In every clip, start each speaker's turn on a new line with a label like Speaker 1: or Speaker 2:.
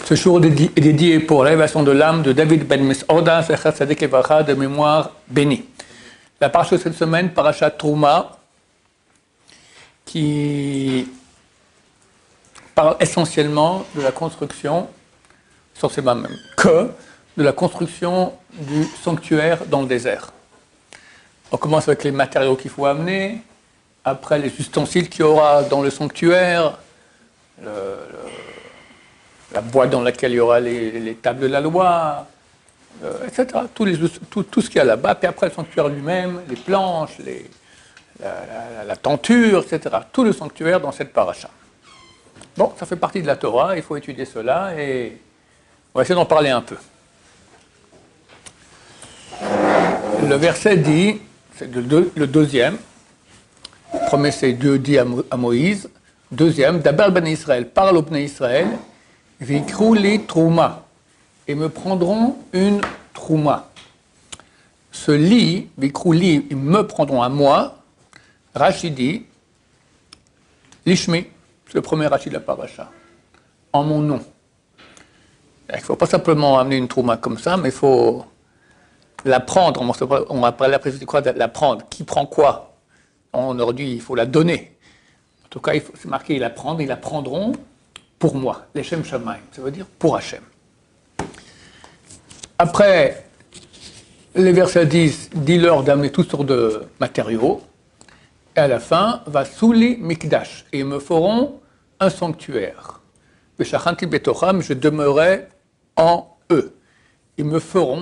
Speaker 1: Ce jour est dédié pour l'élévation de l'âme de David ben Mesouda, Zecher Tzaddik Livracha, de mémoire bénie. La paracha de cette semaine, paracha Trouma, qui parle essentiellement de la construction, essentiellement même que de la construction du sanctuaire dans le désert. On commence avec les matériaux qu'il faut amener, après les ustensiles qu'il y aura dans le sanctuaire, la boîte dans laquelle il y aura les tables de la loi, etc. Tout ce qu'il y a là-bas, puis après le sanctuaire lui-même, les planches, la tenture, etc. Tout le sanctuaire dans cette paracha. Bon, ça fait partie de la Torah, il faut étudier cela et on va essayer d'en parler un peu. Le verset dit, c'est le deuxième, le premier c'est Dieu dit à Moïse, deuxième, Daber ben Israël, parle au ben Israël, Vikrou li trouma, et me prendront une trouma. Ce lit, Vikrou li, ils me prendront à moi, Rashi dit, Lishmi, c'est le premier Rashi de la paracha, en mon nom. Il ne faut pas simplement amener une trouma comme ça, mais il faut la prendre, on va parler après de quoi, la prendre. Qui prend quoi? On aurait dit, il faut la donner. En tout cas, c'est marqué, ils la prendront pour moi, l'Eshem Shamaim, ça veut dire pour Hachem. Après, les versets 10, dis-leur d'amener toutes sortes de matériaux, et à la fin, va souli mikdash, et ils me feront un sanctuaire. Veshachanti betocham, je demeurerai en eux. Ils me feront,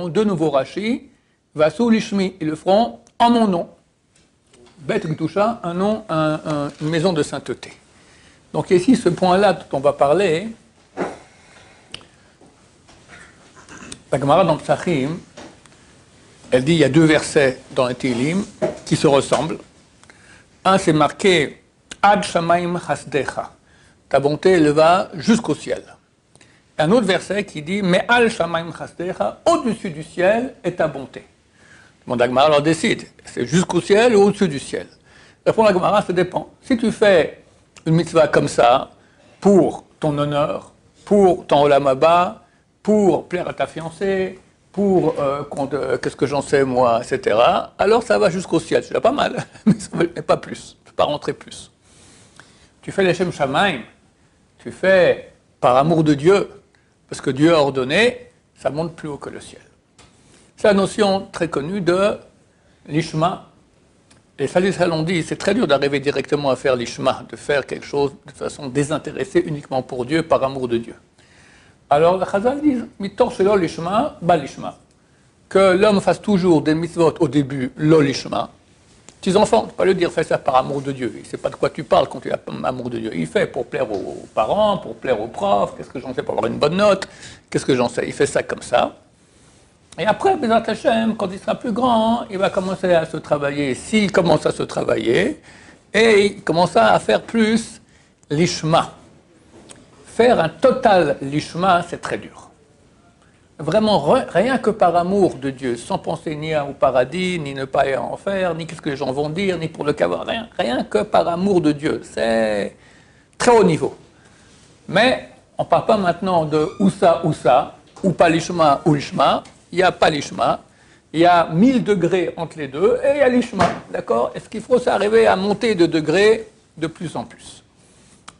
Speaker 1: de nouveau Rashi, va souli shmi, ils le feront en mon nom. Bet Gdusha, un nom, une maison de sainteté. Donc ici, ce point-là dont on va parler, la Gemara dans Psachim, elle dit il y a deux versets dans le Tehillim qui se ressemblent. Un, c'est marqué Ad Shamaim Chasdecha, ta bonté elle va jusqu'au ciel. Et un autre verset qui dit Me'al Shamaim Chasdecha, au-dessus du ciel est ta bonté. Bon, la Gemara alors décide, c'est jusqu'au ciel ou au-dessus du ciel. Répond la Gemara, ça dépend. Si tu fais une mitzvah comme ça, pour ton honneur, pour ton olam haba, pour plaire à ta fiancée, pour qu'est-ce que j'en sais moi, etc., alors ça va jusqu'au ciel. C'est déjà pas mal, mais pas plus. Tu ne peux pas rentrer plus. Tu fais l'Eshem Shamaim, tu fais par amour de Dieu, parce que Dieu a ordonné, ça monte plus haut que le ciel. C'est la notion très connue de l'Ishma. Les Sadducéens l'ont dit, c'est très dur d'arriver directement à faire l'Ishma, de faire quelque chose de façon désintéressée uniquement pour Dieu, par amour de Dieu. Alors les Chazal disent, mitor shelo l'Ishma, ba l'Ishma. Que l'homme fasse toujours des mitzvot au début, lo l'Ishma. Tes enfants, tu ne peux pas lui dire, fais ça par amour de Dieu. Il ne sait pas de quoi tu parles quand tu as amour de Dieu. Il fait pour plaire aux parents, pour plaire aux profs, qu'est-ce que j'en sais, pour avoir une bonne note, qu'est-ce que j'en sais. Il fait ça comme ça. Et après, Bezat Hashem, quand il sera plus grand, il va commencer à se travailler, s'il commence à se travailler, et il commencera à faire plus l'ishma. Faire un total l'ishma, c'est très dur. Vraiment, rien que par amour de Dieu, sans penser ni au paradis, ni ne pas aller en enfer, ni qu'est-ce que les gens vont dire, ni pour le cavoir, rien que par amour de Dieu. C'est très haut niveau. Mais on ne parle pas maintenant de ou ça, ou pas l'ishma, ou l'ishma. Il n'y a pas l'ishma, il y a 1000 degrés entre les deux, et il y a l'ishma, d'accord? Et ce qu'il faut, c'est arriver à monter de degrés de plus en plus.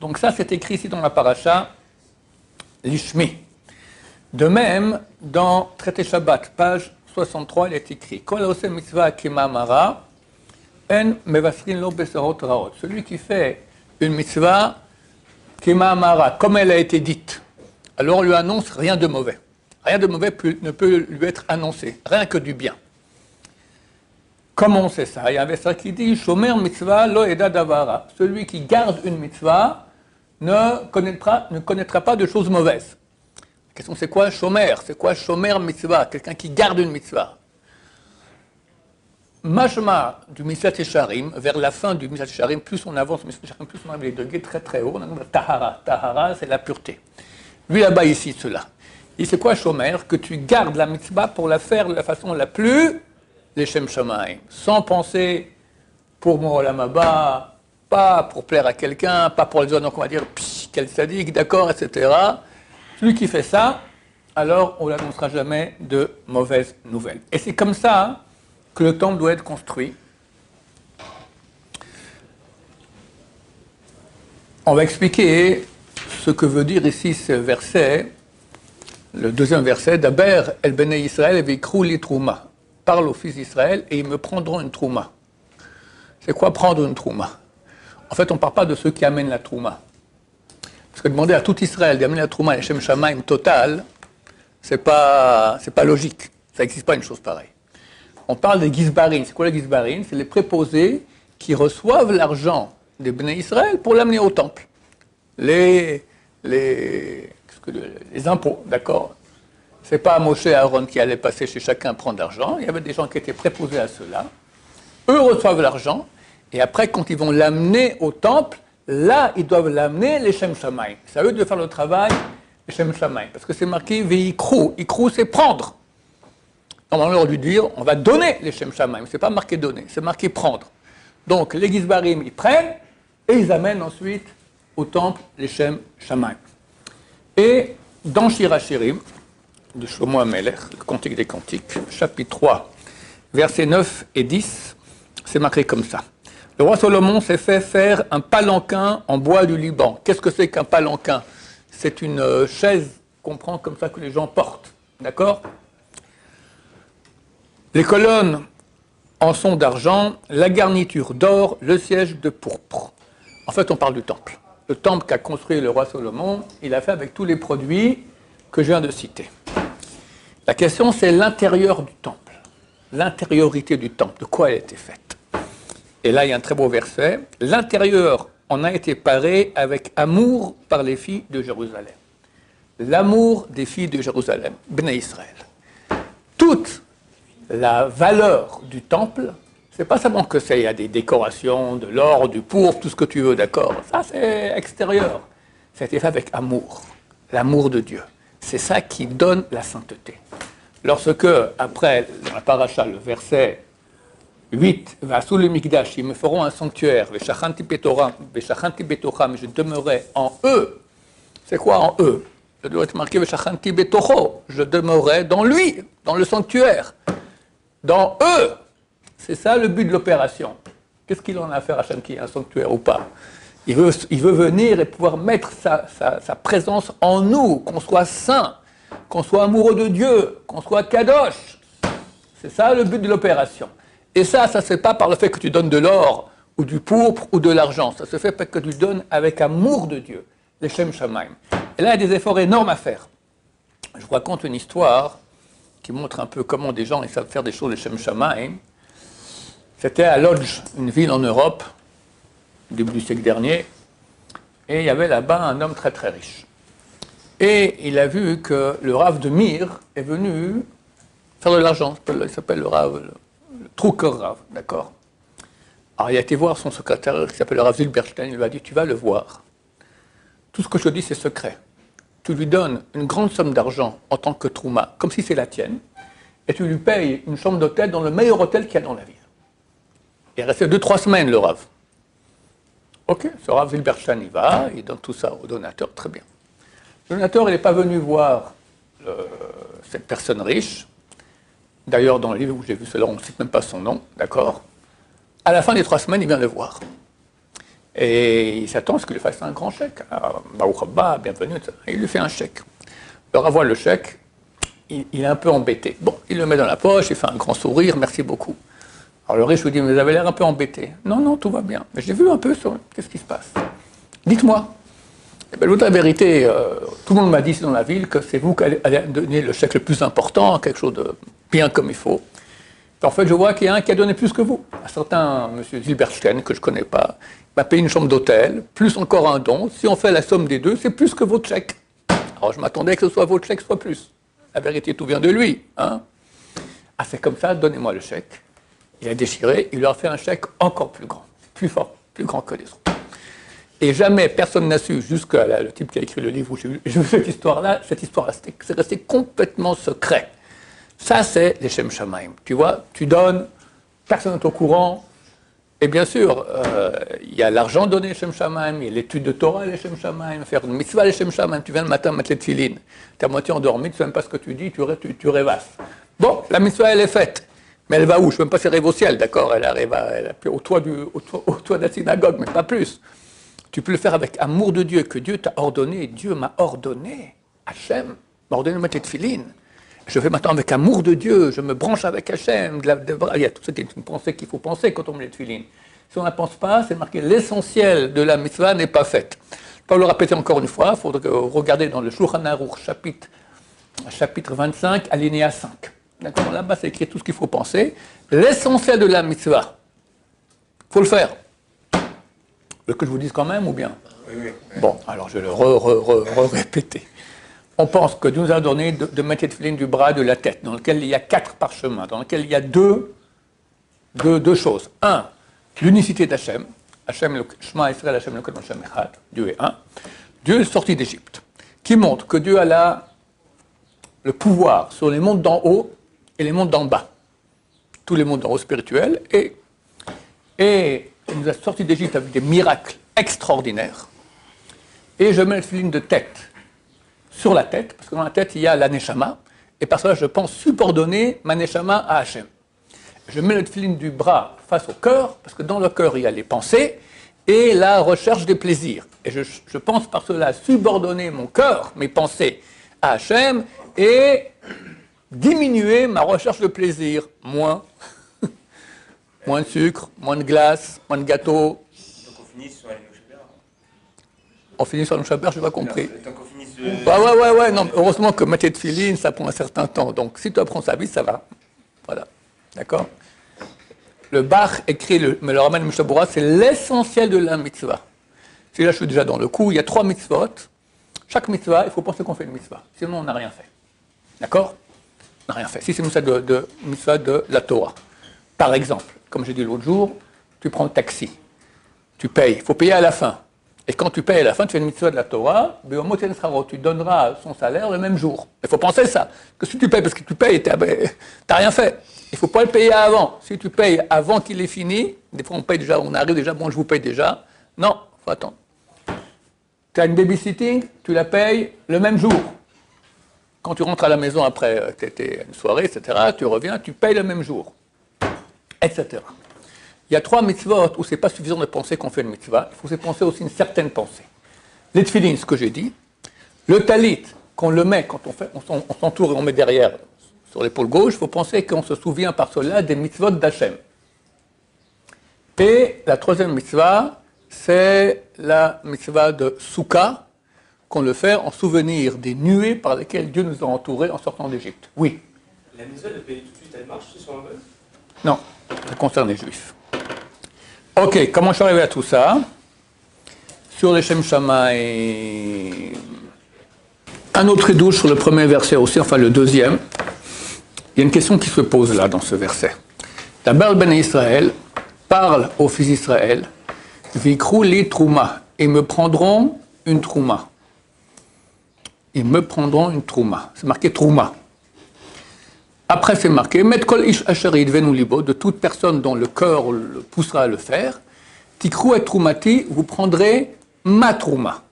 Speaker 1: Donc ça, c'est écrit ici dans la paracha, l'ishmi. De même, dans Traité Shabbat, page 63, il est écrit, Kol ose mitzvah kimamara, en mevasrin lo beserot raot. Celui qui fait une mitzvah kimamara, comme elle a été dite, alors on lui annonce rien de mauvais. Rien de mauvais ne peut lui être annoncé, rien que du bien. Comment on sait ça? Il y a un verset qui dit Shomer mitzvah lo eda davara. Celui qui garde une mitzvah ne connaîtra pas de choses mauvaises. La question c'est quoi Shomer? C'est quoi Shomer mitzvah? Quelqu'un qui garde une mitzvah. Mashma du Mitzvah Tesharim, vers la fin du Mitzvah Tesharim, plus on avance, plus on arrive les degrés très très hauts, on arrive à Tahara. Tahara, c'est la pureté. Lui là-bas, ici, cela. Et c'est quoi Shomer? Que tu gardes la mitzvah pour la faire de la façon la plus l'Eshem Shamaim, sans penser pour mon olam haba, pas pour plaire à quelqu'un, pas pour les autres, donc on va dire quel sadique, d'accord, etc. Celui qui fait ça, alors on n'annoncera jamais de mauvaises nouvelles. Et c'est comme ça que le temple doit être construit. On va expliquer ce que veut dire ici ce verset, le deuxième verset, Daber el Bnei Israël veikrou li trouma. Parle aux fils d'Israël et ils me prendront une trouma. C'est quoi prendre une trouma? En fait, on ne parle pas de ceux qui amènent la trouma. Parce que demander à tout Israël d'amener la trouma à Shem Shamaim total, c'est pas logique. Ça n'existe pas une chose pareille. On parle des Gizbarim. C'est quoi les Gizbarim? C'est les préposés qui reçoivent l'argent des Bnei Israël pour l'amener au temple. Les impôts, d'accord? C'est pas Moshe et Aaron qui allaient passer chez chacun prendre l'argent. Il y avait des gens qui étaient préposés à cela. Eux reçoivent l'argent, et après, quand ils vont l'amener au temple, là, ils doivent l'amener les Shem Shamaim. C'est à eux de faire le travail, les Shem Shamaim. Parce que c'est marqué Veikrou. Ikrou, c'est prendre. Normalement, on aurait dû dire, on va donner les Shem Shamaim. C'est pas marqué donner, c'est marqué prendre. Donc, les Gizbarim, ils prennent, et ils amènent ensuite au temple les Shem Shamaim. Et dans Shir HaShirim, de Shlomo HaMelech, le Cantique des Cantiques, chapitre 3, versets 9 et 10, c'est marqué comme ça. Le roi Salomon s'est fait faire un palanquin en bois du Liban. Qu'est-ce que c'est qu'un palanquin? C'est une chaise qu'on prend comme ça que les gens portent. D'accord? Les colonnes en sont d'argent, la garniture d'or, le siège de pourpre. En fait, on parle du temple. Le temple qu'a construit le roi Salomon, il a fait avec tous les produits que je viens de citer. La question, c'est l'intérieur du temple. L'intériorité du temple, de quoi elle a été faite. Et là, il y a un très beau verset. L'intérieur en a été paré avec amour par les filles de Jérusalem. L'amour des filles de Jérusalem, Bnei Israël. Toute la valeur du temple, c'est pas seulement que il y a des décorations, de l'or, du pourpre, tout ce que tu veux, d'accord. Ça, c'est extérieur. Ça a été fait avec amour, l'amour de Dieu. C'est ça qui donne la sainteté. Lorsque, après, dans la paracha, le verset 8, Vasu le Mikdash, ils me feront un sanctuaire, Veshachanti Betocham, je demeurerai en eux. C'est quoi en eux? Ça doit être marqué Veshachanti Betocho, je demeurerai dans lui, dans le sanctuaire. Dans eux. C'est ça le but de l'opération. Qu'est-ce qu'il en a à faire, Hachem, qui est un sanctuaire ou pas? Il veut venir et pouvoir mettre sa présence en nous, qu'on soit saint, qu'on soit amoureux de Dieu, qu'on soit kadosh. C'est ça le but de l'opération. Et ça ne se fait pas par le fait que tu donnes de l'or, ou du pourpre, ou de l'argent. Ça se fait parce que tu donnes avec amour de Dieu, les Shem Shamaim. Et là, il y a des efforts énormes à faire. Je vous raconte une histoire qui montre un peu comment des gens ils savent faire des choses, les Shem Shamaim. C'était à Lodz, une ville en Europe, au début du siècle dernier, et il y avait là-bas un homme très très riche. Et il a vu que le Rav de Mir est venu faire de l'argent. Il s'appelle le Rav, le Trucker Rav, d'accord? Alors il a été voir son secrétaire qui s'appelle le Rav Zilberstein, il lui a dit, tu vas le voir. Tout ce que je te dis, c'est secret. Tu lui donnes une grande somme d'argent en tant que trouma, comme si c'est la tienne, et tu lui payes une chambre d'hôtel dans le meilleur hôtel qu'il y a dans la ville. Il est resté 2-3 semaines, le Rav. Ok, ce Rav Zilberstein, il va, il donne tout ça au donateur, très bien. Le donateur, il n'est pas venu voir cette personne riche. D'ailleurs, dans le livre où j'ai vu cela, on ne cite même pas son nom, d'accord? À la fin des 3 semaines, il vient le voir. Et il s'attend à ce qu'il lui fasse un grand chèque. Baruch haba, bienvenue, etc. Et il lui fait un chèque. Le Rav voit le chèque, il est un peu embêté. Bon, il le met dans la poche, il fait un grand sourire, merci beaucoup. Alors le riche lui dit, mais vous avez l'air un peu embêté. Non, non, tout va bien. Mais j'ai vu un peu, qu'est-ce qui se passe? Dites-moi. Eh bien, la vérité, tout le monde m'a dit ici dans la ville que c'est vous qui allez donner le chèque le plus important, quelque chose de bien comme il faut. Et en fait, je vois qu'il y a un qui a donné plus que vous. Un certain M. Zilberstein, que je ne connais pas, m'a payé une chambre d'hôtel, plus encore un don. Si on fait la somme des deux, c'est plus que votre chèque. Alors je m'attendais que ce soit votre chèque, soit plus. La vérité, tout vient de lui. Hein. Ah, c'est comme ça, donnez-moi le chèque. Il a déchiré, il leur a fait un chèque encore plus grand, plus fort, plus grand que les autres. Et jamais personne n'a su, jusqu'à le type qui a écrit le livre où j'ai vu cette histoire-là, c'est resté complètement secret. Ça, c'est les Shem Shamaim. Tu vois, tu donnes, personne n'est au courant, Et bien sûr, il y a l'argent donné Shem Shamaim, il y a l'étude de Torah les Shem Shamaim, faire une mitzvah les Shem Shamaim, tu viens le matin mettre les tefilines, tu es à moitié endormi, tu ne sais même pas ce que tu dis, tu rêvasses. Bon, la mitzvah elle est faite, mais elle va où? Je ne sais même pas si elle arrive au ciel, d'accord? Elle arrive au toit de la synagogue, mais pas plus. Tu peux le faire avec amour de Dieu, que Dieu t'a ordonné, Dieu m'a ordonné, Hachem m'a ordonné de mettre les tefilines. Je fais maintenant avec amour de Dieu, je me branche avec Hachem. Il y a tout ça, c'est une pensée qu'il faut penser quand on met les tefilines. Si on ne la pense pas, c'est marqué l'essentiel de la mitzvah n'est pas faite. Je ne vais pas le répéter encore une fois, il faudrait regarder dans le Shulchan Aruch, chapitre 25, alinéa 5. D'accord, là-bas, c'est écrit tout ce qu'il faut penser. L'essentiel de la mitzvah, il faut le faire. Vous voulez que je vous dise quand même ou bien? Oui. Bon, alors je vais le répéter. On pense que Dieu nous a donné de mettre les tefilines du bras et de la tête, dans lequel il y a 4 parchemins, dans lequel il y a deux choses. Un, l'unicité d'Hachem. Hachem, le Shema Israël, Hachem, le Kodem Hashem Echad. Dieu est un. Dieu est sorti d'Égypte, qui montre que Dieu a le pouvoir sur les mondes d'en haut et les mondes d'en bas. Tous les mondes d'en haut spirituels. Et il nous a sorti d'Égypte avec des miracles extraordinaires. Et je mets les tefilines de tête sur la tête, parce que dans la tête, il y a la neshama, et par cela, je pense subordonner ma neshama à Hachem. Je mets le tefilin du bras face au cœur, parce que dans le cœur, il y a les pensées et la recherche des plaisirs. Et je pense par cela subordonner mon cœur, mes pensées, à Hachem, et diminuer ma recherche de plaisir. Moins de sucre, moins de glace, moins de gâteau.
Speaker 2: Donc on finit sur la Shaper.
Speaker 1: On finit sur le Shaper, je n'ai pas compris.
Speaker 2: Tant qu'on finit sur...
Speaker 1: Ouais, non, heureusement que mettre de tefilin, ça prend un certain temps. Donc si tu apprends sa vie, ça va. Voilà. D'accord? Le Bach écrit, mais le Raman Mishabura, c'est l'essentiel de la mitzvah. Si là je suis déjà dans le coup, il y a 3 mitzvot. Chaque mitzvah, il faut penser qu'on fait une mitzvah. Sinon, on n'a rien fait. D'accord? On n'a rien fait. Si c'est une mitzvah de la Torah. Par exemple, comme j'ai dit l'autre jour, tu prends le taxi. Tu payes. Il faut payer à la fin. Et quand tu payes à la fin, tu fais une mitzvah de la Torah, tu donneras son salaire le même jour. Il faut penser ça. Que si tu payes parce que tu payes, tu n'as rien fait. Il ne faut pas le payer avant. Si tu payes avant qu'il ait fini, des fois on paye déjà, on arrive déjà, bon je vous paye déjà. Non, il faut attendre. Tu as une babysitting, tu la payes le même jour. Quand tu rentres à la maison après une soirée, etc., tu reviens, tu payes le même jour. Etc. Il y a 3 mitzvot où ce n'est pas suffisant de penser qu'on fait une mitzvah, il faut penser aussi une certaine pensée. Les tefilines, ce que j'ai dit, le talit, qu'on le met quand on s'entoure et on met derrière sur l'épaule gauche, il faut penser qu'on se souvient par cela des mitzvot d'Hachem. Et la 3e mitzvah, c'est la mitzvah de Souka, qu'on le fait en souvenir des nuées par lesquelles Dieu nous a entourés en sortant d'Égypte. Oui.
Speaker 2: La mitzvah de payer tout de suite, elle marche sur un vol?
Speaker 1: Non, ça concerne les Juifs. Ok, comment je suis arrivé à tout ça? Sur les Shem Shamaim, un autre douche sur le premier verset aussi, enfin le deuxième. Il y a une question qui se pose là dans ce verset. La Baal Ben Israël parle aux fils d'Israël, Vikrou li trouma, ils me prendront une trouma. Ils me prendront une trouma. C'est marqué trouma. Après, c'est marqué Met kol ish asher yidvenu libo, de toute personne dont le cœur le poussera à le faire. Tikrou et troumati, vous prendrez ma trouma.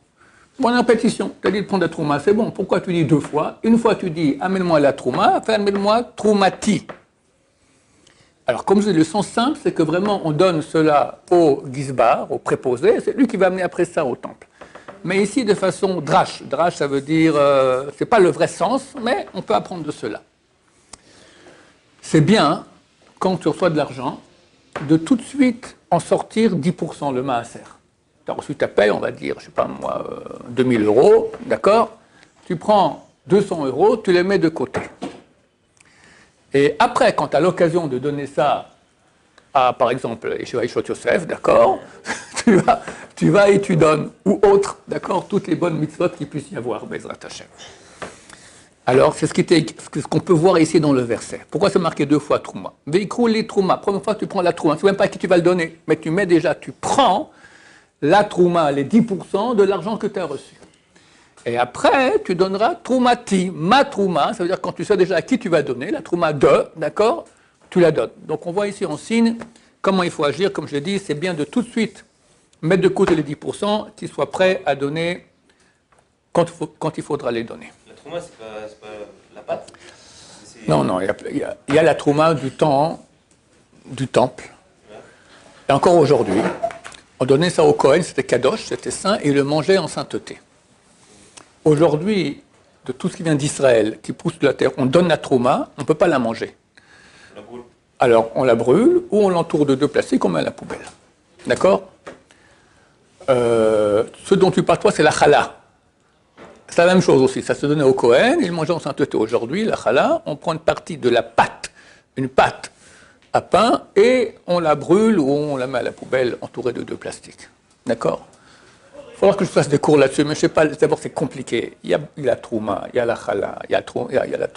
Speaker 1: Bonne répétition. Tu as dit de prendre la trouma, c'est bon. Pourquoi tu dis 2 fois? Une fois, tu dis amène-moi la trouma, enfin amène-moi troumati. Alors, comme je dis, le sens simple, c'est que vraiment, on donne cela au gizbar, au préposé, c'est lui qui va amener après ça au temple. Mais ici, de façon drache. Drache, ça veut dire, c'est pas le vrai sens, mais on peut apprendre de cela. C'est bien, quand tu reçois de l'argent, de tout de suite en sortir 10% le maaser. Tu as reçu ta paye, on va dire, je sais pas moi, 2000 €, d'accord? Tu prends 200 €, tu les mets de côté. Et après, quand tu as l'occasion de donner ça à, par exemple, Yeshiva Ishot Yosef, d'accord? tu vas et tu donnes, ou autre, d'accord? Toutes les bonnes mitzvot qu'il puisse y avoir, Bezrat Hashem. Alors, c'est ce qu'on peut voir ici dans le verset. Pourquoi c'est marqué 2 fois trouma? Veikrou li trouma. Première fois, tu prends la trouma. Tu ne sais même pas à qui tu vas le donner, mais tu mets déjà, tu prends la trouma, les 10% de l'argent que tu as reçu. Et après, tu donneras troumati, ma trouma, ça veut dire quand tu sais déjà à qui tu vas donner, la trouma de, d'accord, tu la donnes. Donc on voit ici en signe comment il faut agir, comme je dis, c'est bien de tout de suite mettre de côté les 10%, qu'ils soient prêts à donner quand il faudra les donner.
Speaker 2: La trouma, c'est pas la pâte?
Speaker 1: Non, il y a la trouma du temps, du temple. Et encore aujourd'hui, on donnait ça au Kohen, c'était kadosh, c'était saint, et il le mangeait en sainteté. Aujourd'hui, de tout ce qui vient d'Israël, qui pousse de la terre, on donne la trouma, on ne peut pas la manger.
Speaker 2: On la brûle.
Speaker 1: Alors, on la brûle, ou on l'entoure de 2 plastiques, on met à la poubelle. D'accord? Ce dont tu parles, toi, c'est la challah. C'est la même chose aussi, ça se donnait au Kohen, il mangeait en sainteté. Aujourd'hui, la challah, on prend une partie de la pâte, une pâte à pain, et on la brûle ou on la met à la poubelle entourée de 2 plastiques. D'accord? Il faudra que je fasse des cours là-dessus, mais je ne sais pas, d'abord c'est compliqué. Il y a la trouma, il y a la challah, il y a la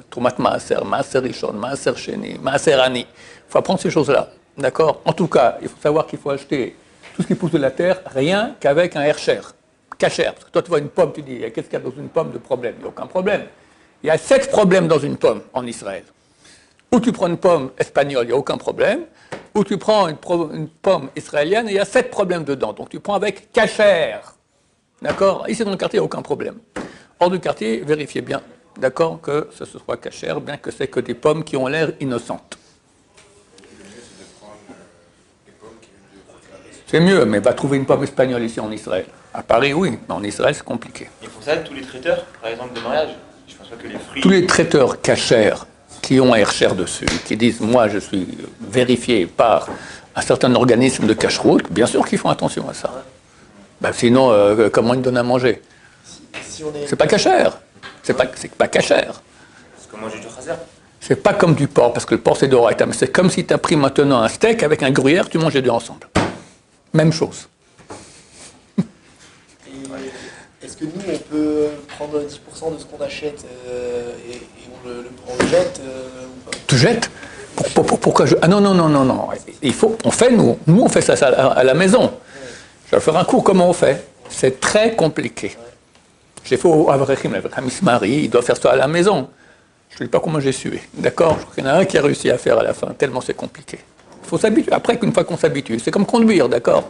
Speaker 1: troumat maaser, maaser rishon, maaser sheni, maaser ani. Il faut apprendre ces choses-là. D'accord? En tout cas, il faut savoir qu'il faut acheter tout ce qui pousse de la terre, rien qu'avec un hercher. Cachère. Parce que toi, tu vois une pomme, tu dis, qu'est-ce qu'il y a dans une pomme de problème? Il n'y a aucun problème. Il y a 7 problèmes dans une pomme en Israël. Ou tu prends une pomme espagnole, il n'y a aucun problème. Ou tu prends une pomme israélienne, et il y a 7 problèmes dedans. Donc tu prends avec cachère. D'accord? Ici, dans le quartier, il n'y a aucun problème. Hors du quartier, vérifiez bien, d'accord, que ce soit cachère, bien que c'est que des pommes qui ont l'air innocentes. C'est mieux, mais va trouver une pomme espagnole ici en Israël. À Paris, oui, mais en Israël, c'est compliqué.
Speaker 2: Et pour ça, tous les traiteurs, par exemple, de mariage, je pense pas que les fruits...
Speaker 1: Tous les traiteurs cachères qui ont un hercher dessus, qui disent « moi, je suis vérifié par un certain organisme de cacheroute », bien sûr qu'ils font attention à ça. Ben, sinon, comment ils donnent à manger? C'est pas cachère. C'est pas cachère.
Speaker 2: C'est comme manger du chaser.
Speaker 1: C'est pas comme du porc, parce que le porc, c'est d'oraita, mais c'est comme si tu as pris maintenant un steak avec un gruyère, tu manges les deux ensemble. Même chose.
Speaker 3: Est-ce que nous, on peut prendre 10% de ce qu'on achète et on le jette ou pas?
Speaker 1: Tu jettes? Pourquoi je... Ah non. Il faut, on fait, nous on fait ça à la maison. Je vais faire un cours, comment on fait? C'est très compliqué. J'ai fait au Avrechim, l'Avrechim se marie, il doit faire ça à la maison. Je ne sais pas comment j'ai sué, d'accord? Je crois qu'il y en a un qui a réussi à faire à la fin, tellement c'est compliqué. Il faut s'habituer. Après, qu'une fois qu'on s'habitue, c'est comme conduire, d'accord?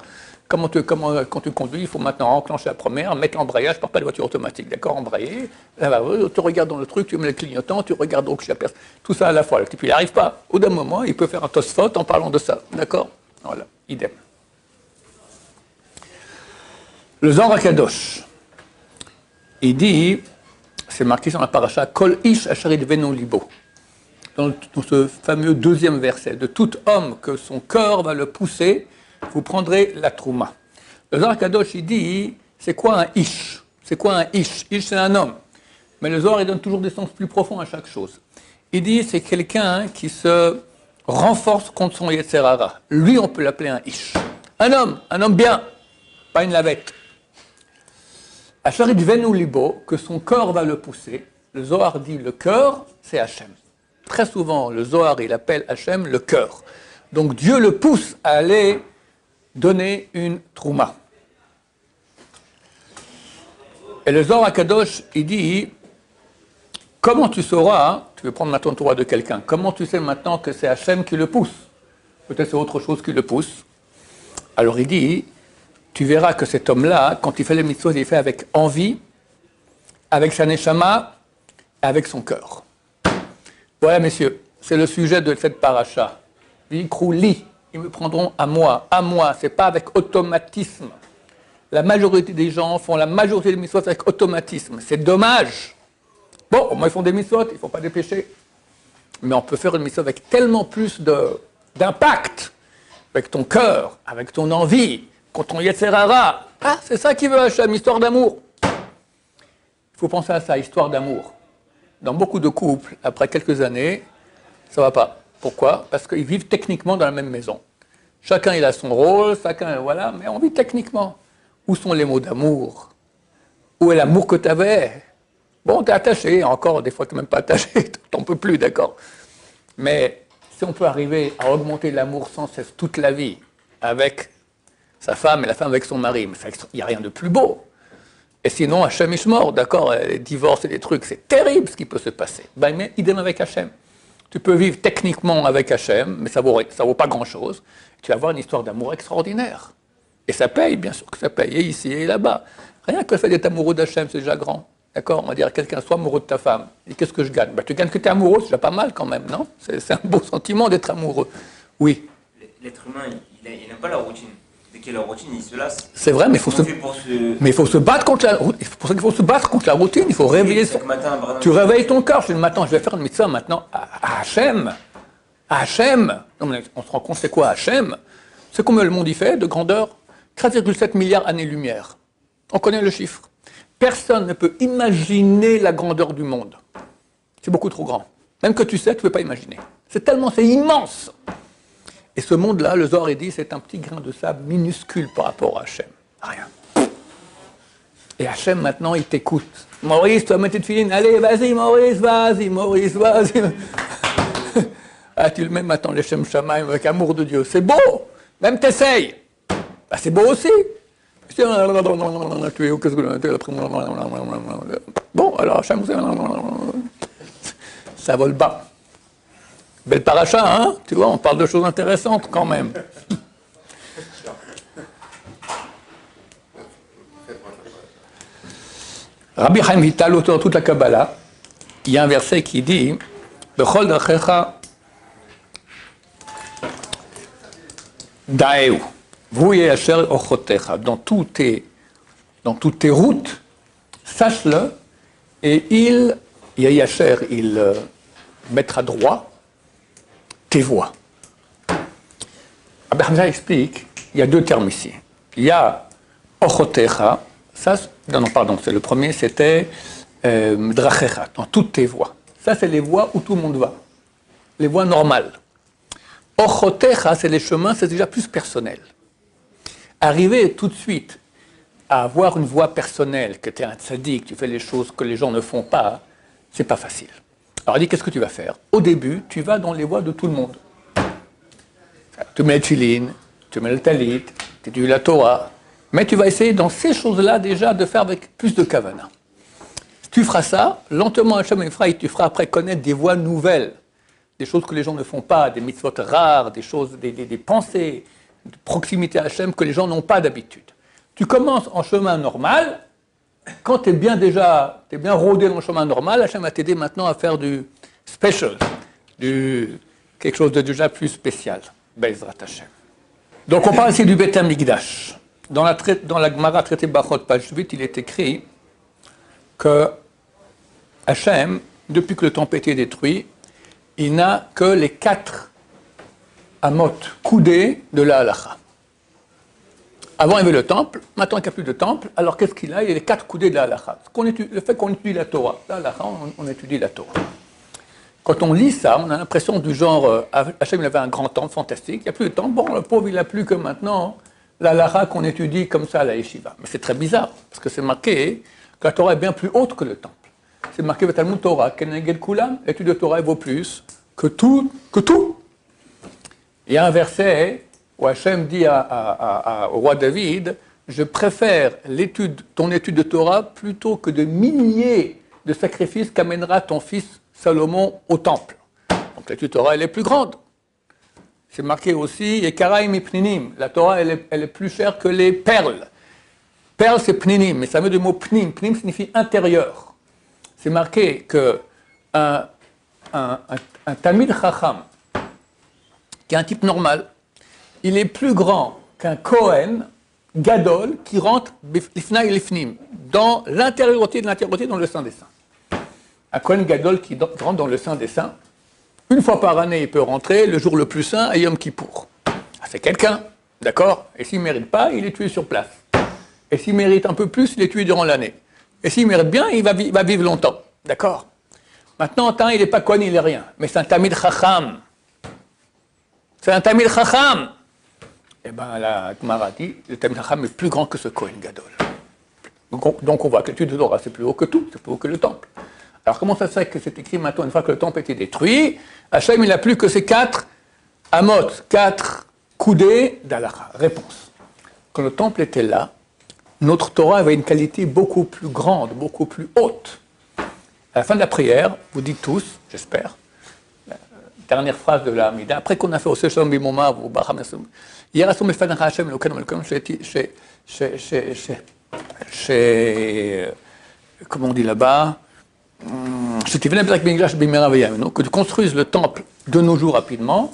Speaker 1: Quand tu conduis, il faut maintenant enclencher la première, mettre l'embrayage, je ne parle pas de voiture automatique, d'accord? Embrayer, tu regardes dans le truc, tu mets le clignotant, tu regardes donc chez la personne, tout ça à la fois. Et puis il n'arrive pas. Au d'un moment, il peut faire un tosfot en parlant de ça, d'accord? Voilà, idem. Le Zohar HaKadosh, il dit, c'est marqué sur la paracha, Kol ish asher yidvenu libo. Dans ce fameux 2e verset, de tout homme que son cœur va le pousser, vous prendrez la trouma. Le Zohar Kadosh, il dit, c'est quoi un ish? C'est quoi un ish? Ish, c'est un homme. Mais le Zohar, il donne toujours des sens plus profonds à chaque chose. Il dit, c'est quelqu'un qui se renforce contre son yetzer hara. Lui, on peut l'appeler un ish. Un homme bien, pas une lavette. Asher yidvenu libo, que son cœur va le pousser. Le Zohar dit, le cœur, c'est Hachem. Très souvent, le Zohar, il appelle Hachem le cœur. Donc Dieu le pousse à aller donner une trouma. Et le Zohar HaKadosh, il dit, comment tu sauras, tu veux prendre maintenant le Torah de quelqu'un, comment tu sais maintenant que c'est Hachem qui le pousse? Peut-être c'est autre chose qui le pousse. Alors il dit, tu verras que cet homme-là, quand il fait les mitzvot, il fait avec envie, avec sa neshama, avec son cœur. Voilà, messieurs, c'est le sujet de cette paracha. Li, ils me prendront à moi, c'est pas avec automatisme. La majorité des gens font la majorité des mitzvot avec automatisme. C'est dommage. Bon, au moins ils font des mitzvot, ils ne font pas des péchés. Mais on peut faire une mitzvot avec tellement plus d'impact, avec ton cœur, avec ton envie, contre ton yetzer hara. Ah, c'est ça qui veut Hachem, histoire d'amour. Il faut penser à ça, histoire d'amour. Dans beaucoup de couples, après quelques années, ça ne va pas. Pourquoi? Parce qu'ils vivent techniquement dans la même maison. Chacun il a son rôle, voilà, mais on vit techniquement. Où sont les mots d'amour? Où est l'amour que tu avais? Bon, tu es attaché, encore des fois tu n'es même pas attaché, tu n'en peux plus, d'accord. Mais si on peut arriver à augmenter l'amour sans cesse toute la vie avec sa femme et la femme avec son mari, il n'y a rien de plus beau. Et sinon, Hachem est mort, d'accord, les divorces et les trucs, c'est terrible ce qui peut se passer. Ben, mais idem avec Hachem. Tu peux vivre techniquement avec Hachem, mais ça vaut pas grand-chose. Tu vas avoir une histoire d'amour extraordinaire. Et ça paye, bien sûr que ça paye, et ici et là-bas. Rien que le fait d'être amoureux d'Hachem, c'est déjà grand. D'accord? On va dire à quelqu'un, sois amoureux de ta femme. Et qu'est-ce que je gagne? Tu gagnes que tu es amoureux, c'est déjà pas mal quand même, non? C'est un beau sentiment d'être amoureux. Oui.
Speaker 4: L'être humain, il n'aime pas la routine. Dès qu'il y a la routine, il se lasse.
Speaker 1: C'est vrai, mais il faut se battre contre la routine. C'est pour ça qu'il faut se battre contre la routine. Il faut réveiller son... Tu réveilles ton corps. Je dis, maintenant, je vais faire une mitzvah maintenant à Hachem. À Hachem. Non, mais on se rend compte, c'est quoi Hachem? C'est combien le monde y fait de grandeur? 4,7 milliards années-lumière. On connaît le chiffre. Personne ne peut imaginer la grandeur du monde. C'est beaucoup trop grand. Même que tu sais, tu ne peux pas imaginer. C'est immense. Et ce monde-là, le Zohar dit, c'est un petit grain de sable minuscule par rapport à Hachem. Rien. Et Hachem, maintenant, il t'écoute. Maurice, tu vas mettre tes filines. Allez, vas-y, Maurice, vas-y. Ah, tu le mets maintenant, les Shem Shamaim, avec amour de Dieu. C'est beau. Même t'essayes. Bah, c'est beau aussi. Tu es où? Qu'est-ce que... Bon, alors, Hachem, ça vole bas. Belle paracha, hein? Tu vois, on parle de choses intéressantes quand même. Rabbi Chaim Vital, auteur de toute la Kabbalah, il y a un verset qui dit Bechol drachecha daeu, vouye asher ochotecha, dans toutes tes routes, sache-le, et il mettra droit tes voies. Rabbi Hamza explique, il y a deux termes ici. Il y a ochotecha, c'est le premier, c'était drachecha, dans toutes tes voies. Ça, c'est les voies où tout le monde va, les voies normales. Ochotecha, c'est les chemins, c'est déjà plus personnel. Arriver tout de suite à avoir une voie personnelle, que tu es un tzaddik, tu fais les choses que les gens ne font pas, c'est pas facile. Alors il dit, qu'est-ce que tu vas faire? Au début, tu vas dans les voies de tout le monde. Tu mets le tefillin, tu mets le talit, tu dis la Torah, mais tu vas essayer dans ces choses-là déjà de faire avec plus de kavana. Si tu feras ça, lentement Hachem Ephraïm, tu feras après connaître des voies nouvelles, des choses que les gens ne font pas, des mitzvot rares, des choses, des pensées, de proximité à Hachem que les gens n'ont pas d'habitude. Tu commences en chemin normal. Quand tu es bien rodé dans le chemin normal, Hachem va t'aider maintenant à faire du special, quelque chose de déjà plus spécial. Be'ezrat Hachem. Donc on parle ici du Beit HaMikdash. Dans la Gemara traité Bachot, page 8, il est écrit que Hachem, depuis que le temple a été détruit, il n'a que les 4 amot, coudées de la halacha. Avant, il y avait le temple. Maintenant, il n'y a plus de temple. Alors, qu'est-ce qu'il a? Il y a les 4 coudées de la halakha. Le fait qu'on étudie la Torah. La halakha, on étudie la Torah. Quand on lit ça, on a l'impression du genre, Hachem, il avait un grand temple fantastique. Il n'y a plus de temple. Bon, le pauvre, il n'a plus que maintenant la halakha qu'on étudie comme ça à la yeshiva. Mais c'est très bizarre, parce que c'est marqué que la Torah est bien plus haute que le temple. C'est marqué dans Talmud Torah, Keneged Kulam, l'étude de Torah vaut plus que tout. Il y a un verset où Hachem dit au roi David, je préfère ton étude de Torah plutôt que de milliers de sacrifices qu'amènera ton fils Salomon au temple. Donc l'étude de Torah, elle est plus grande. C'est marqué aussi, Yekaraim et Pninim. La Torah, elle est plus chère que les perles. Perle, c'est Pninim, mais ça veut dire le mot Pnim. Pnim signifie intérieur. C'est marqué que un Talmid Chacham, qui est un type normal, il est plus grand qu'un Kohen Gadol qui rentre l'ifna et l'ifnim, dans l'intériorité de l'intériorité, dans le Saint des Saints. Un Kohen Gadol qui rentre dans le Saint des Saints, une fois par année, il peut rentrer, le jour le plus saint, à Yom Kippour. Ah, c'est quelqu'un, d'accord? Et s'il ne mérite pas, il est tué sur place. Et s'il mérite un peu plus, il est tué durant l'année. Et s'il mérite bien, il va vivre longtemps, d'accord? Maintenant, il n'est pas Kohen, il n'est rien, mais c'est un Tamid Chacham. C'est un Tamid Chacham. Eh bien, la Gemara dit, le Tamid Chacham est plus grand que ce Kohen Gadol. Donc on voit que l'étude de Torah, c'est plus haut que tout, c'est plus haut que le temple. Alors comment ça se fait que c'est écrit maintenant, une fois que le temple a été détruit, Hachem, il n'a plus que ces 4 amot, 4 coudées d'Halakha. Réponse. Quand le temple était là, notre Torah avait une qualité beaucoup plus grande, beaucoup plus haute. À la fin de la prière, vous dites tous, j'espère, dernière phrase de la Hamida, après qu'on a fait au Shalom Bimoma, au Baham, Yerasom Mefanach Hashem, Elokeinu Melkom, comment on dit là-bas, que tu construises le temple de nos jours rapidement,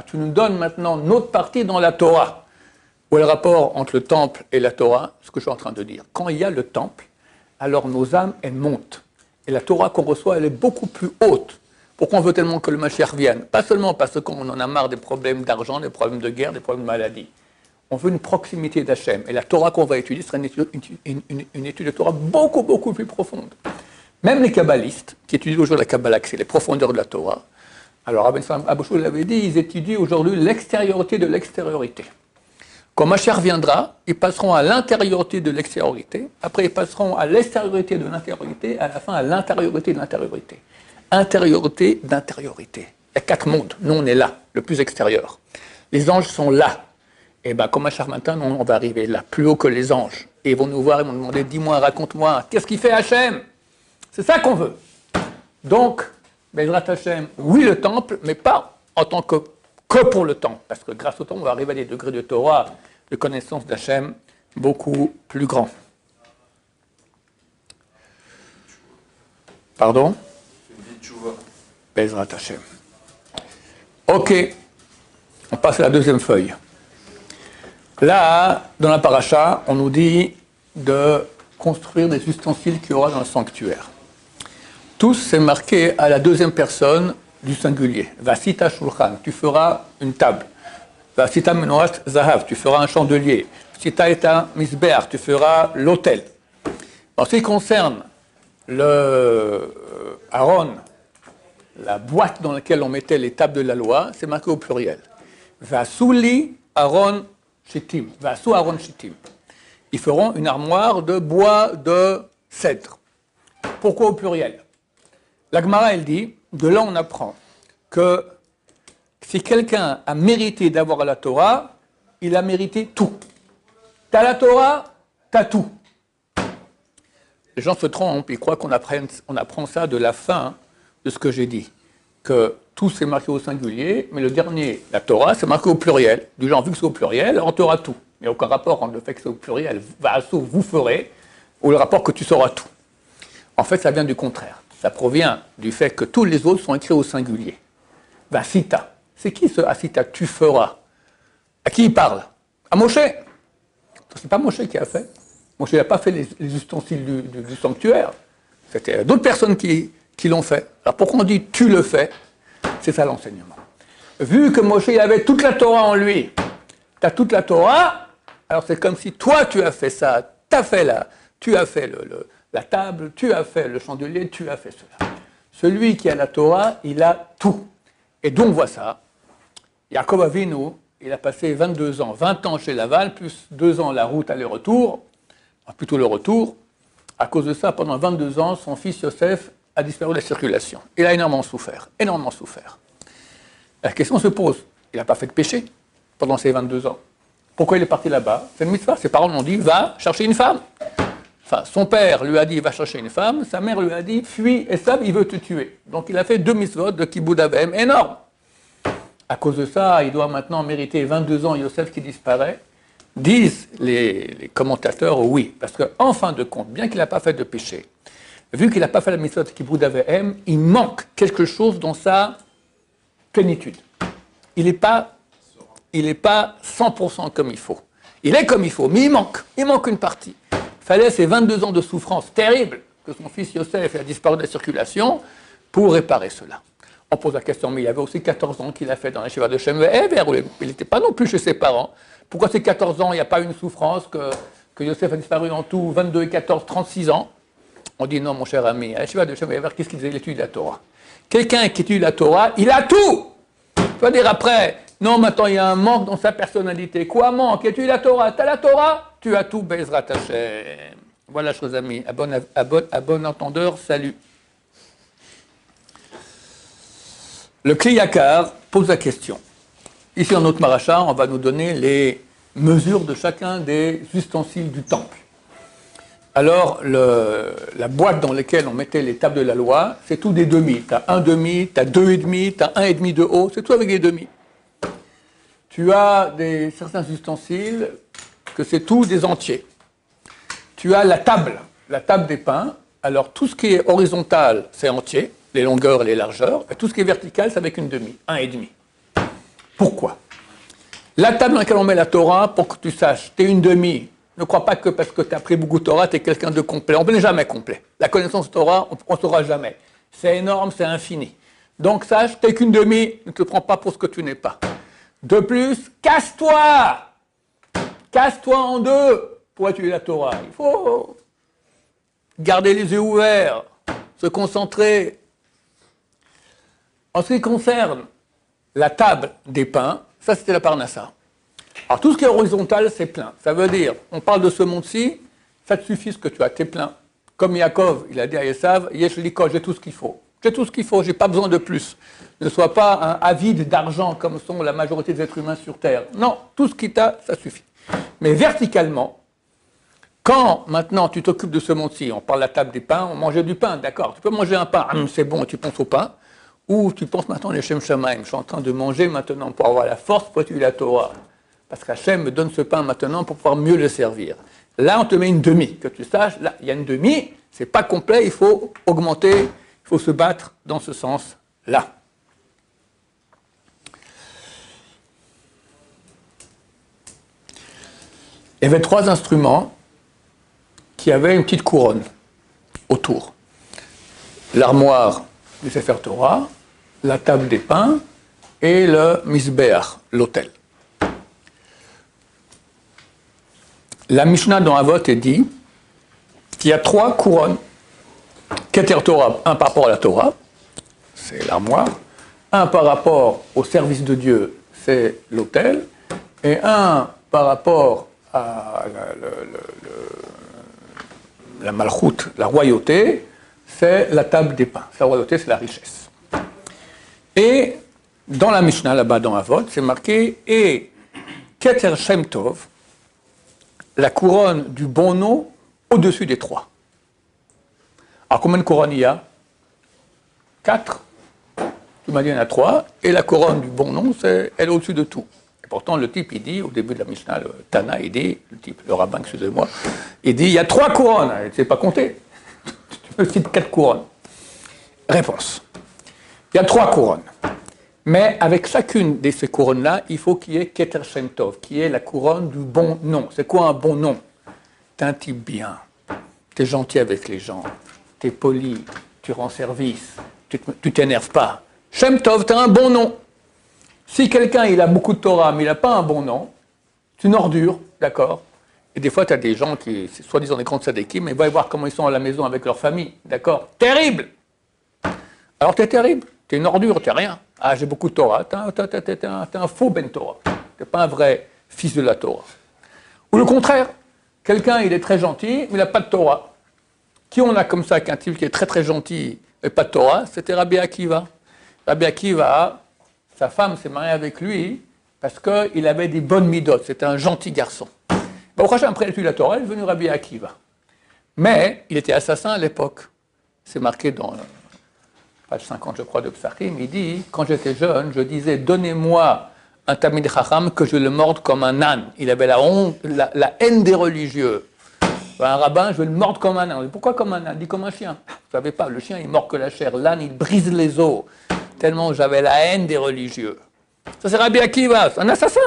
Speaker 1: tu nous donnes maintenant notre partie dans la Torah. Où est le rapport entre le temple et la Torah? Ce que je suis en train de dire. Quand il y a le temple, alors nos âmes, elles montent. Et la Torah qu'on reçoit, elle est beaucoup plus haute. Pourquoi on veut tellement que le Mashiach vienne? Pas seulement parce qu'on en a marre des problèmes d'argent, des problèmes de guerre, des problèmes de maladie. On veut une proximité d'Hachem. Et la Torah qu'on va étudier sera une étude de Torah beaucoup, beaucoup plus profonde. Même les kabbalistes, qui étudient aujourd'hui la Kabbalah, c'est les profondeurs de la Torah, alors Abou Shul l'avait dit, ils étudient aujourd'hui l'extériorité de l'extériorité. Quand Mashiach viendra, ils passeront à l'intériorité de l'extériorité, après ils passeront à l'extériorité de l'intériorité, à la fin à l'intériorité de l'intériorité. Intériorité d'intériorité. Il y a 4 mondes. Nous, on est là, le plus extérieur. Les anges sont là. Et bien, comme Mashiach maintenant, on va arriver là, plus haut que les anges. Et ils vont nous voir, ils vont nous demander, dis-moi, raconte-moi, qu'est-ce qu'il fait Hachem? C'est ça qu'on veut. Donc, Bezrat Hachem, oui, le temple, mais pas en tant que pour le temple. Parce que grâce au temple, on va arriver à des degrés de Torah, de connaissance d'Hachem, beaucoup plus grands. Pardon? Bezrat Hachem. Ok, on passe à la deuxième feuille. Là, dans la paracha, on nous dit de construire des ustensiles qu'il y aura dans le sanctuaire. Tous, c'est marqué à la deuxième personne du singulier. Vasita shulchan, tu feras une table. Vasita menorat zahav, tu feras un chandelier. Vasita eta misbeach, tu feras l'autel. En ce qui concerne le Aaron, la boîte dans laquelle on mettait les tables de la loi, c'est marqué au pluriel. Vasuli Aaron Shittim. Vasu Aaron Shittim. Ils feront une armoire de bois de cèdre. Pourquoi au pluriel? La Gemara, elle dit, de là on apprend que si quelqu'un a mérité d'avoir la Torah, il a mérité tout. T'as la Torah, t'as tout. Les gens se trompent, ils croient qu'on apprend ça de la fin de ce que j'ai dit. Que tout c'est marqué au singulier, mais le dernier, la Torah, c'est marqué au pluriel. Du genre, vu que c'est au pluriel, on t'aura tout. Il n'y a aucun rapport entre le fait que c'est au pluriel, vous ferez, ou le rapport que tu sauras tout. En fait, ça vient du contraire. Ça provient du fait que tous les autres sont écrits au singulier. Vasita. C'est qui ce Asita? Tu feras. À qui il parle? À Moshe. C'est pas Moshe qui a fait. Moshe n'a pas fait les ustensiles du sanctuaire. C'était d'autres personnes qui l'ont fait. Alors pourquoi on dit tu le fais? C'est ça l'enseignement. Vu que Moshe avait toute la Torah en lui, tu as toute la Torah, alors c'est comme si toi tu as fait ça, tu as fait la table, tu as fait le chandelier, tu as fait cela. Celui qui a la Torah, il a tout. Et donc on voit ça. Yaakov Avinu, il a passé 22 ans, 20 ans chez Laval, plus 2 ans la route aller-retour, plutôt le retour. À cause de ça, pendant 22 ans, son fils Yosef a disparu de la circulation. Il a énormément souffert, énormément souffert. La question se pose, il n'a pas fait de péché pendant ces 22 ans. Pourquoi il est parti là-bas? C'est une mitzvah. Ses parents lui ont dit, va chercher une femme. Enfin, son père lui a dit, va chercher une femme. Sa mère lui a dit, fuis, Esav, il veut te tuer. Donc il a fait 2 mitzvot de Kibbout Avem énormes. À cause de ça, il doit maintenant mériter 22 ans, Yosef qui disparaît. Disent les commentateurs, oui. Parce qu'en fin de compte, bien qu'il n'a pas fait de péché, vu qu'il n'a pas fait la mitzvot de Kibbout Avem, il manque quelque chose dans sa plénitude. Il n'est pas 100% comme il faut. Il est comme il faut, mais il manque une partie. Il fallait ces 22 ans de souffrance terrible que son fils Yosef a disparu de la circulation pour réparer cela. On pose la question, mais il y avait aussi 14 ans qu'il a fait dans la Shiva de Shem Ve'ever, où il n'était pas non plus chez ses parents. Pourquoi ces 14 ans, il n'y a pas une souffrance que Yosef a disparu en tout 22 et 14, 36 ans? On dit non, mon cher ami, à la Shiva de Shem Ve'ever, qu'est-ce qu'il disait? Il étudie la Torah. Quelqu'un qui étudie la Torah, il a tout! Tu vas dire après, non, maintenant il y a un manque dans sa personnalité. Quoi manque? Étudie la Torah. Tu as la Torah? Tu as tout, Bezrat Hashem. Voilà, chers amis, à bon entendeur, salut. Le Kli Yakar pose la question. Ici, en notre Maracha, on va nous donner les mesures de chacun des ustensiles du temple. alors la boîte dans laquelle on mettait les tables de la loi, c'est tout des demi. Tu as un demi, tu as deux et demi, tu as un et demi de haut, c'est tout avec des demi. Tu as certains ustensiles que c'est tout des entiers. Tu as la table des pains. Alors tout ce qui est horizontal, c'est entier, les longueurs et les largeurs, et tout ce qui est vertical, c'est avec une demi, un et demi. Pourquoi? La table dans laquelle on met la Torah, pour que tu saches, tu es une demi. Ne crois pas que parce que tu as appris beaucoup de Torah, tu es quelqu'un de complet. On n'est jamais complet. La connaissance de Torah, on ne saura jamais. C'est énorme, c'est infini. Donc sache, tu n'es qu'une demi, ne te prends pas pour ce que tu n'es pas. De plus, casse-toi! Casse-toi en deux pour étudier la Torah. Il faut garder les yeux ouverts, se concentrer. En ce qui concerne la table des pains, ça c'était la parnassa. Alors tout ce qui est horizontal, c'est plein. Ça veut dire, on parle de ce monde-ci, ça te suffit ce que tu as, t'es plein. Comme Yaakov, il a dit à Esav, Yesh liko, j'ai tout ce qu'il faut. J'ai tout ce qu'il faut, j'ai pas besoin de plus. Ne sois pas un avide d'argent comme sont la majorité des êtres humains sur Terre. Non, tout ce qu'il t'a, ça suffit. Mais verticalement, quand maintenant tu t'occupes de ce monde-ci, on parle de la table des pains, on mangeait du pain, d'accord. Tu peux manger un pain, c'est bon, tu penses au pain. Ou tu penses maintenant, les Shem Shamaim, je suis en train de manger maintenant pour avoir la force pour étudier la Torah. Parce qu'Hachem me donne ce pain maintenant pour pouvoir mieux le servir. Là, on te met une demi, que tu saches, là, il y a une demi, c'est pas complet, il faut augmenter, il faut se battre dans ce sens-là. Il y avait 3 instruments qui avaient une petite couronne autour. L'armoire du Sefer Torah, la table des pains et le Mizbeach, l'autel. La Mishnah dans Avot est dit qu'il y a 3 couronnes. Keter Torah, un par rapport à la Torah, c'est l'armoire, un par rapport au service de Dieu, c'est l'autel, et un par rapport à la malchoute, la royauté, c'est la table des pains. La royauté, c'est la richesse. Et dans la Mishnah, là-bas dans Avot, c'est marqué « Et Keter Shem Tov », la couronne du bon nom au-dessus des 3. Alors combien de couronnes il y a? 4. Tu m'as dit il y en a 3. Et la couronne du bon nom, elle est au-dessus de tout. Et pourtant, le type, il dit, au début de la Mishnah, le Tana, il dit, le rabbin, excusez-moi, il dit, il y a 3 couronnes. Tu ne sais pas compter. Tu me cites 4 couronnes. Réponse. Il y a 3 couronnes. Mais avec chacune de ces couronnes-là, il faut qu'il y ait Keter Shem Tov, qui est la couronne du bon nom. C'est quoi un bon nom? T'es un type bien, t'es gentil avec les gens, t'es poli, tu rends service, tu t'énerves pas. Shem Tov, t'as un bon nom. Si quelqu'un il a beaucoup de Torah, mais il n'a pas un bon nom, c'est une ordure, d'accord? Et des fois, tu as des gens qui, soi-disant des grands tzadikim, mais va voir comment ils sont à la maison avec leur famille, d'accord? Terrible! Alors t'es terrible, t'es une ordure, t'es rien. Ah, j'ai beaucoup de Torah, t'es un faux Ben Torah. T'es pas un vrai fils de la Torah. Ou le contraire, quelqu'un, il est très gentil, mais il n'a pas de Torah. Qui on a comme ça, qu'un type qui est très très gentil, mais pas de Torah? C'était Rabbi Akiva. Rabbi Akiva, sa femme s'est mariée avec lui parce qu'il avait des bonnes midotes, c'était un gentil garçon. Bon, après l'étude de la Torah, il est devenu Rabbi Akiva. Mais il était assassin à l'époque. C'est marqué dans page 50, je crois, de Psachim, il dit, quand j'étais jeune, je disais, donnez-moi un Talmid Chacham que je le morde comme un âne. Il avait la honte, la haine des religieux. Un rabbin, je vais le mordre comme un âne. On dit, pourquoi comme un âne? Il dit comme un chien. Vous ne savez pas, le chien, il mord que la chair. L'âne, il brise les os. Tellement j'avais la haine des religieux. Ça, c'est Rabbi Akiva, un assassin.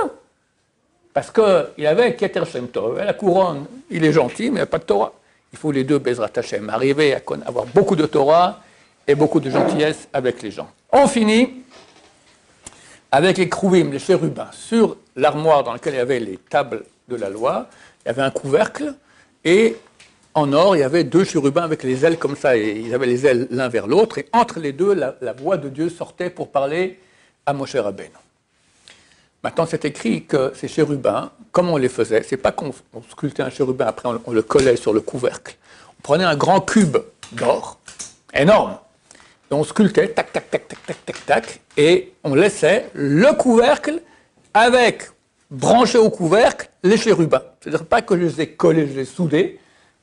Speaker 1: Parce qu'il avait Keter Shem Tov, la couronne, il est gentil, mais il n'a pas de Torah. Il faut les deux, Bezrat Hashem, arriver à avoir beaucoup de Torah et beaucoup de gentillesse avec les gens. On finit avec les krouvim, les chérubins. Sur l'armoire dans laquelle il y avait les tables de la loi, il y avait un couvercle, et en or, il y avait 2 chérubins avec les ailes comme ça, et ils avaient les ailes l'un vers l'autre, et entre les deux, la voix de Dieu sortait pour parler à Moshe Rabbeinu. Maintenant, c'est écrit que ces chérubins, comment on les faisait? C'est pas qu'on sculptait un chérubin, après on le collait sur le couvercle. On prenait un grand cube d'or, énorme, et on sculptait, tac, tac, tac, tac, tac, tac, tac, et on laissait le couvercle avec, branché au couvercle, les chérubins. C'est-à-dire pas que je les ai collés, je les ai soudés,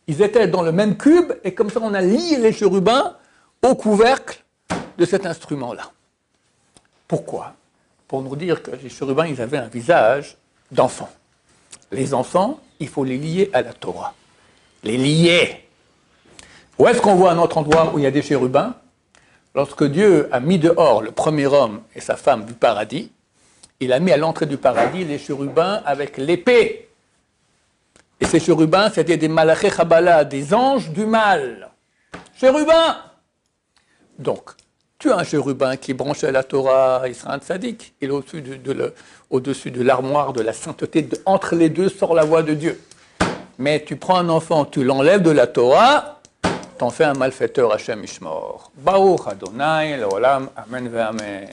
Speaker 1: Ils étaient dans le même cube, et comme ça, on a lié les chérubins au couvercle de cet instrument-là. Pourquoi? Pour nous dire que les chérubins, ils avaient un visage d'enfant. Les enfants, il faut les lier à la Torah. Les lier. Où est-ce qu'on voit un autre endroit où il y a des chérubins? Lorsque Dieu a mis dehors le premier homme et sa femme du paradis, il a mis à l'entrée du paradis les chérubins avec l'épée. Et ces chérubins, c'était des malaché chabala, des anges du mal. Chérubins! Donc, tu as un chérubin qui est branché à la Torah, il sera un tzaddik. Il est au-dessus de l'armoire de la sainteté. Entre les deux sort la voix de Dieu. Mais tu prends un enfant, tu l'enlèves de la Torah, t'en fais un malfaiteur Hashem Ishmor. Baruch Adonai, l'olam, amen ve amen.